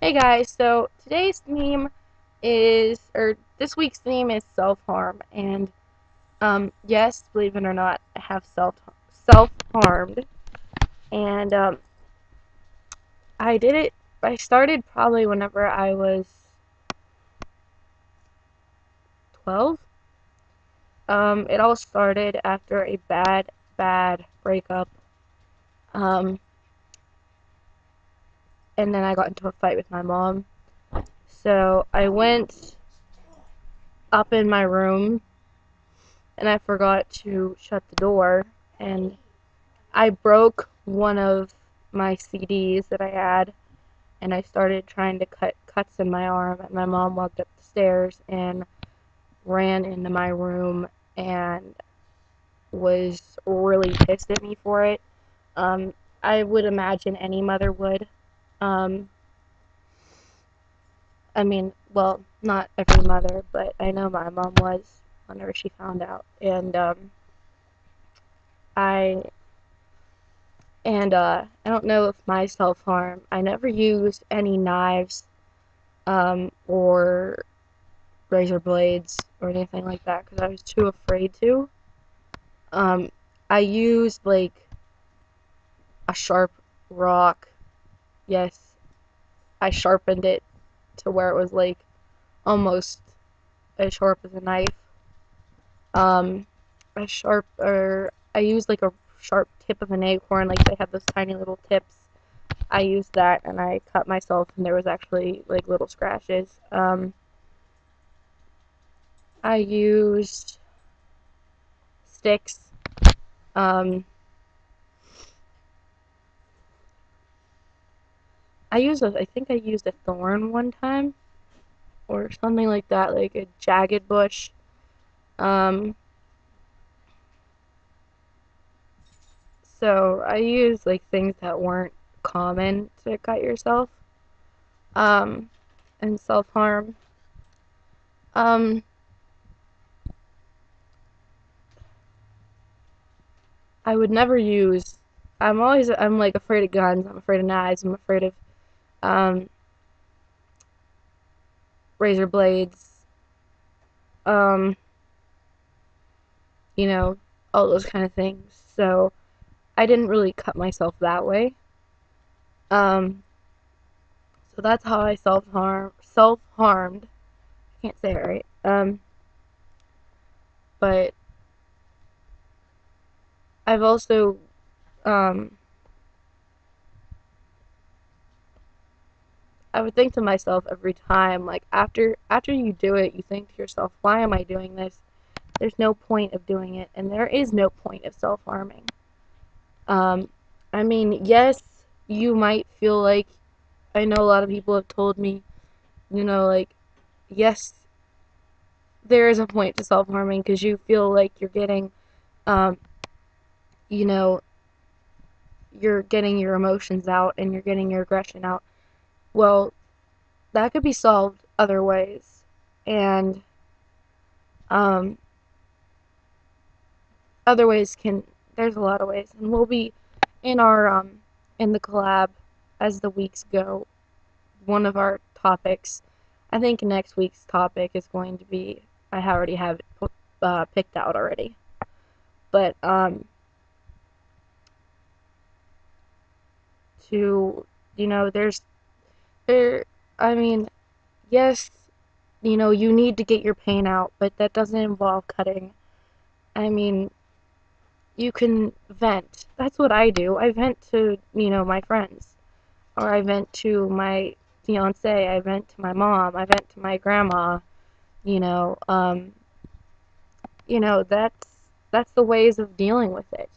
Hey guys, so today's theme or this week's theme is self-harm, and yes, believe it or not, I have self-harmed, and I did it. I started probably whenever I was 12. It all started after a bad breakup, um, and then I got into a fight with my mom. So I went up in my room and I forgot to shut the door, and I broke one of my CDs that I had, and I started trying to cut cuts in my arm, and my mom walked up the stairs and ran into my room and was really pissed at me for it. Um, I would imagine any mother would. Um, I mean, well, not every mother, but I know my mom was whenever she found out. I I don't know if my self-harm, I never used any knives, or razor blades or anything like that because I was too afraid to. Um, I used like a sharp rock. Yes, I sharpened it to where it was like almost as sharp as a knife. Um, I used like a sharp tip of an acorn, like they have those tiny little tips. I used that and I cut myself, and there was actually like little scratches. I used sticks. Um, I think I used a thorn one time, or something like that, like a jagged bush. Um, so I used like things that weren't common to cut yourself, um, and self-harm. Um, I would never use. I'm like afraid of guns. I'm afraid of knives. I'm afraid of um, razor blades. Um, you know, all those kind of things. So I didn't really cut myself that way. Um, so that's how I self-harmed. Can't say it right. But I've also, um, I would think to myself every time, like after you do it, you think to yourself, why am I doing this? There's no point of doing it, and there is no point of self-harming. Um, I mean, yes, you might feel like, I know a lot of people have told me, like, yes, there is a point to self-harming because you feel like you're getting, um, you know, you're getting your emotions out and you're getting your aggression out. Well, that could be solved other ways. And um, other ways can, there's a lot of ways. And we'll be in in the collab as the weeks go. One of our topics, I think next week's topic is going to be, I already have it picked out already. But, to, there's, there, I mean, yes, you need to get your pain out, but that doesn't involve cutting. I mean, you can vent. That's what I do. I vent to, my friends. Or I vent to my fiance. I vent to my mom. I vent to my grandma. You know, um, that's the ways of dealing with it.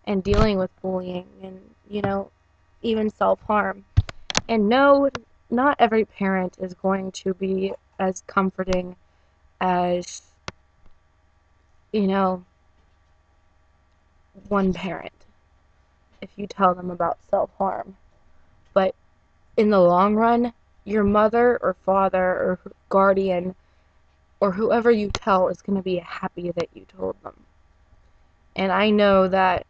And dealing with bullying and, even self-harm. And no, not every parent is going to be as comforting as, you know, one parent if you tell them about self-harm. But in the long run, your mother or father or guardian or whoever you tell is going to be happy that you told them. And I know that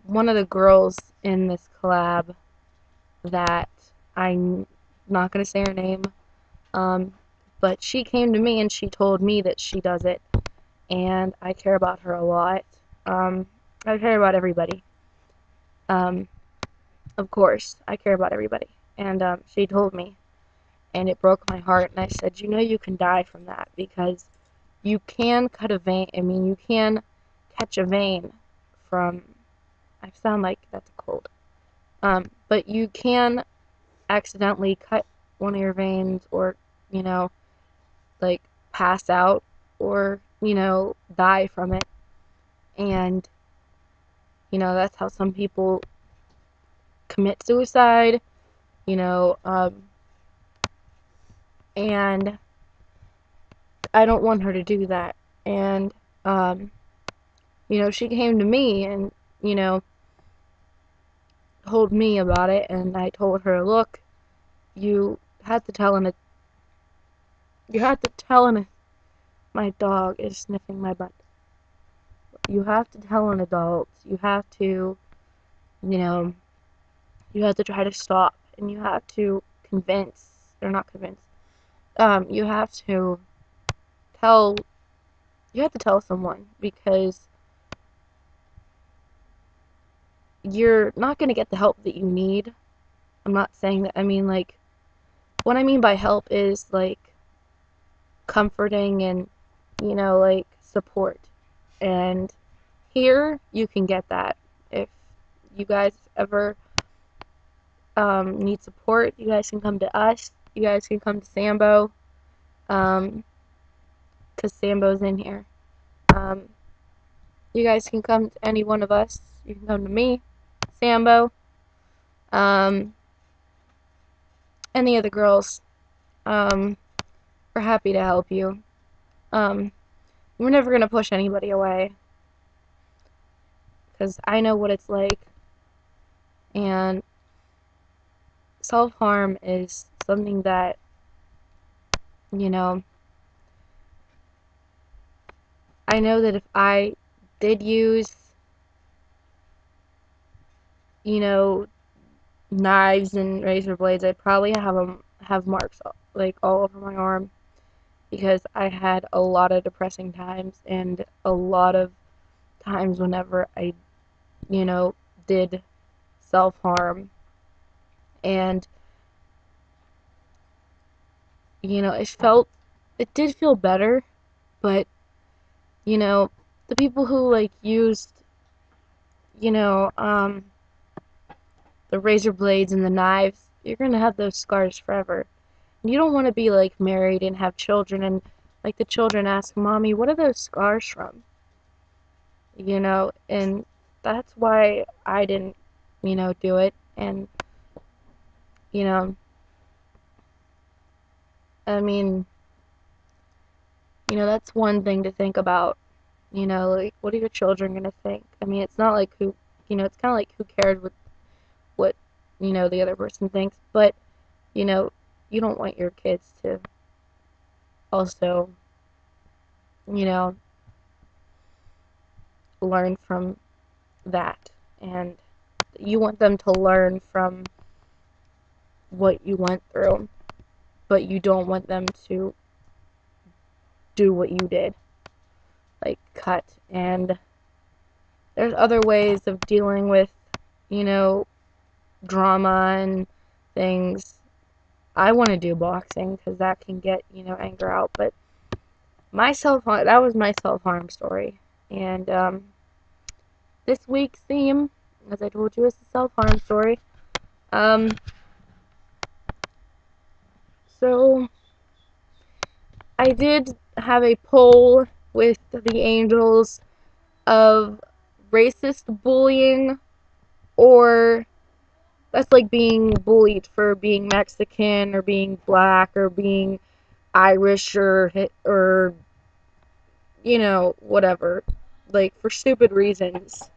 one of the girls in this collab that I not gonna say her name. Um, but she came to me and she told me that she does it, and I care about her a lot. I care about everybody. Um, of course, I care about everybody. And she told me, and it broke my heart. And I said, you know, you can die from that because you can cut a vein. I mean, you can catch a vein from. I sound like that's a cold. But you can accidentally cut one of your veins, or you know, like pass out, or you know, die from it. And you know, that's how some people commit suicide. You know, and I don't want her to do that. And um, you know, she came to me and you know, told me about it, and I told her, look, you have to tell an you have to tell an my dog is sniffing my butt. You have to tell an adult. You have to, you know, you have to try to stop, and you have to convince, or not convince. You have to tell. You have to tell someone because you're not gonna get the help that you need. I'm not saying that. I mean, like, what I mean by help is like comforting and you know, like support. And here you can get that. If you guys ever need support, you guys can come to us. You guys can come to Sambo, because Sambo's in here. Um, you guys can come to any one of us. You can come to me, Sambo, any of the girls. We're happy to help you. Um, we're never gonna push anybody away, because I know what it's like. And self-harm is something that, you know, I know that if I did use, you know, knives and razor blades, I'd probably have marks like all over my arm because I had a lot of depressing times and a lot of times whenever I, you know, did self-harm. And you know, it did feel better, but you know, the people who like used, you know, the razor blades and the knives, you're gonna have those scars forever. You don't want to be like married and have children and like the children ask, Mommy, what are those scars from? You know, and that's why I didn't, you know, do it. And, you know, I mean, you know, that's one thing to think about. You know, like, what are your children gonna think? I mean, it's not like who, you know, it's kind of like who cares what, you know, the other person thinks. But, you know, you don't want your kids to also, you know, learn from that. And you want them to learn from what you went through, but you don't want them to do what you did, like cut. And there's other ways of dealing with, you know, drama and things. I want to do boxing because that can get, you know, anger out. But that was my self-harm story. And this week's theme, as I told you, is the self-harm story. Um, so I did have a poll with the angels of racist bullying, or that's like being bullied for being Mexican or being black or being Irish or you know, whatever, like for stupid reasons,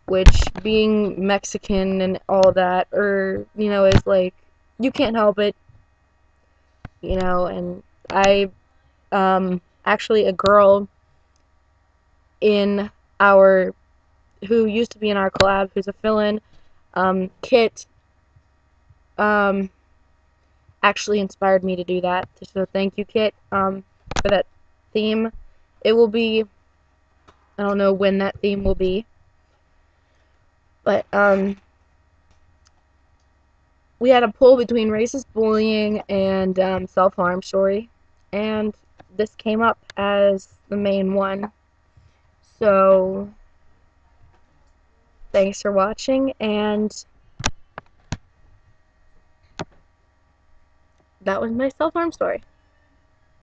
which being Mexican and all that, or you know, is like you can't help it, you know. And I actually a girl in our who used to be in our collab, who's a fill-in, Kit, um, actually inspired me to do that. So thank you, Kit, for that theme. It will be, I don't know when that theme will be, but we had a pull between racist bullying and self-harm story, and this came up as the main one. So thanks for watching, and that was my self-harm story.